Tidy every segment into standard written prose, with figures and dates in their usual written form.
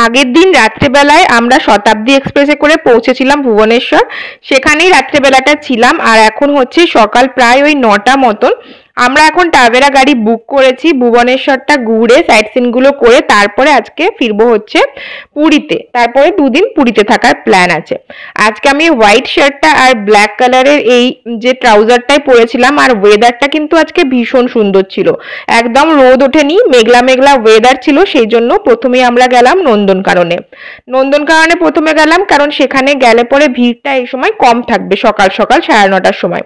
আগের দিন রাত্রেবেলায় আমরা শতাব্দী এক্সপ্রেসে করে পৌঁছেছিলাম ভুবনেশ্বর, সেখানেই রাত্রেবেলাটা ছিলাম। আর এখন হচ্ছে সকাল প্রায় ওই 9টা মতন। আমরা এখন টাভেরা গাড়ি বুক করেছি ভুবনেশ্বরটা ঘুরে সাইট সিনগুলো করে তারপরে আজকে ফিরবো হচ্ছে পুরীতে। তারপরে 2 দিন পুরীতে থাকার প্ল্যান আছে। আজকে আমি হোয়াইট শার্টটা আর ব্ল্যাক কালারের এই যে ট্রাউজারটাই পরেছিলাম। আর ওয়েদারটা কিন্তু আজকে ভীষণ সুন্দর ছিল, একদম রোদ ওঠেনি, মেঘলা মেঘলা ওয়েদার ছিল। সেই জন্য প্রথমে আমরা গেলাম নন্দনকাননে। নন্দনকাননে প্রথমে গেলাম কারণ সেখানে গেলে পরে ভিড়টা এই সময় কম থাকবে, সকাল সকাল 9:30টার সময়।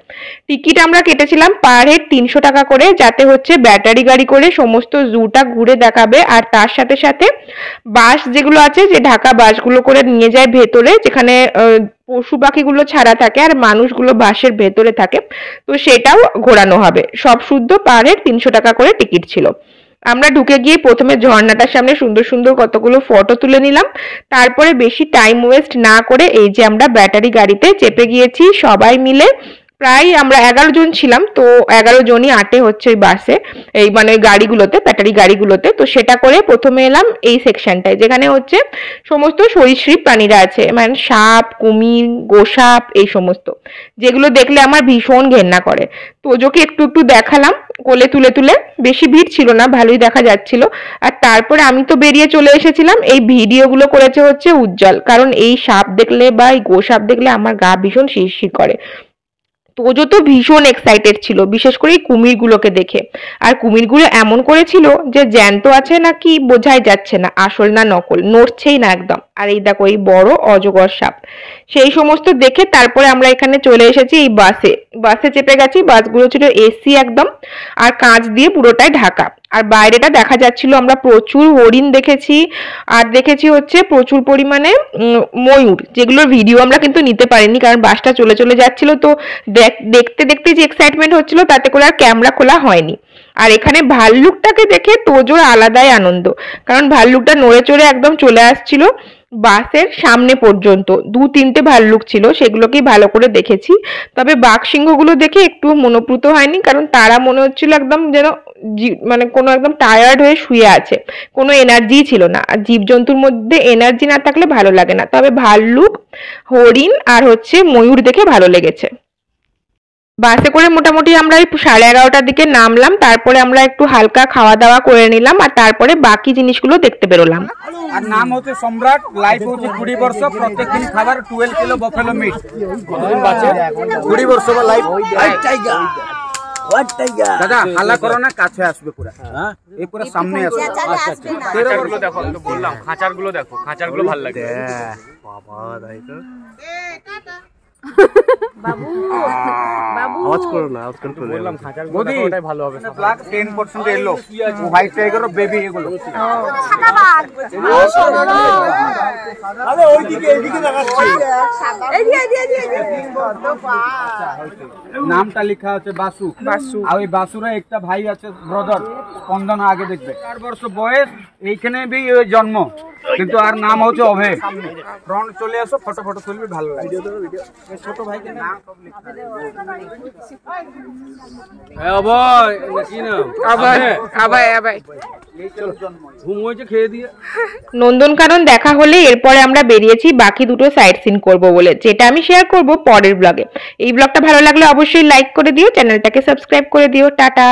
টিকিট আমরা কেটেছিলাম পার হেড 300 টাকা করে, যাতে হচ্ছে ব্যাটারি গাড়ি করে সমস্ত জুটা ঘুরে দেখাবে। আর তার সাথে সাথে বাস যেগুলো আছে, যে ঢাকা বাসগুলো করে নিয়ে যায় ভেতরে, যেখানে পশু পাখিগুলো ছাড়া থাকে আর মানুষগুলো বাসের ভেতরে থাকে, তো সেটাও ঘোরানো হবে। সব শুদ্ধ পার হেড 300 টাকা করে টিকিট ছিল। আমরা ঢুকে গিয়ে প্রথমে ঝর্ণাটার সামনে সুন্দর সুন্দর কতগুলো ফটো তুলে নিলাম। তারপরে বেশি টাইম ওয়েস্ট না করে এই যে আমরা ব্যাটারি গাড়িতে চেপে গিয়েছি সবাই মিলে। প্রায় আমরা 11 জন ছিলাম, তো 11 জনই আটে হচ্ছে ওই বাসে, এই মানে গাড়িগুলোতে, ব্যাটারি গাড়িগুলোতে। তো সেটা করে প্রথমে এলাম এই সেকশনটায়, যেখানে হচ্ছে সমস্ত সরীসৃপ প্রাণীরা আছে, মানে সাপ, কুমির, গোসাপ, এই সমস্ত, যেগুলো দেখলে আমার ভীষণ ঘেন্না করে। তোজোকে একটু একটু দেখালাম কোলে তুলে তুলে। বেশি ভিড় ছিল না, ভালোই দেখা যাচ্ছিল। আর তারপরে আমি তো বেরিয়ে চলে এসেছিলাম। এই ভিডিওগুলো করেছে হচ্ছে উজ্জ্বল, কারণ এই সাপ দেখলে বা এই গোসাপ দেখলে আমার গা ভীষণ শিরশির করে। তোজো তো ভীষণ এক্সাইটেড ছিল, বিশেষ করে এই কুমিরগুলোকে দেখে। আর কুমিরগুলো এমন করেছিল যে জ্যান্ত আছে নাকি বোঝাই যাচ্ছে না, আসল না নকল, নড়ছেই না একদম। আর এই দেখো এই বড় অজগর সাপ, সেই সমস্ত দেখে তারপরে আমরা এখানে চলে এসেছি এই বাসে। বাসে চেপে গেছি। বাসগুলো ছিল এসি একদম, আর কাঁচ দিয়ে পুরোটাই ঢাকা। আর বাইরেটা দেখা যাচ্ছিল, আমরা প্রচুর হরিণ দেখেছি, আর দেখেছি হচ্ছে প্রচুর পরিমাণে ময়ূর, যেগুলোর ভিডিও আমরা কিন্তু নিতে পারিনি কারণ বাসটা চলে চলে যাচ্ছিল। তো দেখতে দেখতে যে এক্সাইটমেন্ট হচ্ছিল, তাতে করে আর ক্যামেরা খোলা হয়নি। আর এখানে ভাল্লুকটাকে দেখে তোজোর আলাদাই আনন্দ, কারণ ভাল্লুকটা নড়ে চড়ে একদম চলে আসছিল বাসের সামনে পর্যন্ত। 2-3টে ভাল্লুক ছিল, সেগুলোকেই ভালো করে দেখেছি। তবে বাঘ সিংহগুলো দেখে একটু মনোপ্লুত হয়নি, কারণ তারা মনে হচ্ছিল একদম যেন মানে কোনো একদম টায়ার্ড হয়ে শুয়ে আছে, কোনো এনার্জি ছিল না। আর জীবজন্তুর মধ্যে এনার্জি না থাকলে ভালো লাগে না। তবে ভাল্লুক, হরিণ আর হচ্ছে ময়ূর দেখে ভালো লেগেছে। বাসে করে মোটামুটি আমরা 11:30টার দিকে নামলাম। তারপরে আমরা একটু হালকা খাওয়া দাওয়া করে নিলাম, আর তারপরে বাকি জিনিসগুলো দেখতে বেরোলাম। আর নাম হচ্ছে সম্রাট, লাইফ হচ্ছে 20 বর্ষ, প্রত্যেক দিন খাবার 12 কিলো বফেলো মিট। কতদিন বাঁচে? 20 বর্ষ বা লাইফ টাইগার। দাদা হাল্লা করো না, কাছে আসবে পুরো। হ্যাঁ, এই পুরো সামনে আসবে। আচ্ছা আচ্ছা, খাঁচারগুলো দেখো, আমি তো বললাম খাঁচারগুলো দেখো, খাঁচারগুলো ভালো লাগে। বাবা তাই তো। বাবু বাবু আওয়াজ করো না, আওয়াজ করো। বললাম খাঁচারগুলো দেখো, ওটাই ভালো হবে। ব্ল্যাক 10% এলো, হোয়াইট টাইগার ও বেবি এগুলো। সাদা বাঘ। আরে ওইদিকে এইদিকে দেখাচ্ছি। নামটা লেখা আছে বাসু। বাসু। আর ওই বাসুরা একটা ভাই আছে, ব্রাদার স্পন্দন, আগে দেখবে। 4 বছর বয়স, এইখানে বি জন্ম, কিন্তু আর নাম হচ্ছে অভয়। ফ্রন্ট চলে আসো, ফটো ফটো তুলবি, ভালো লাগে। ছোট ভাইকে নাম সব লিখা আছে। অভয় কি নাম? অভয়। অভয় অভয়। ঘুম হয়েছে, খেয়ে দিয়ে। নন্দনকানন দেখা হলে এরপরে আমরা বেরিয়েছি বাকি দুটো সাইট সিন করবো বলে, যেটা আমি শেয়ার করব পরের ব্লগে। এই ব্লগটা ভালো লাগলে অবশ্যই লাইক করে দিও, চ্যানেলটাকে সাবস্ক্রাইব করে দিও। টাটা।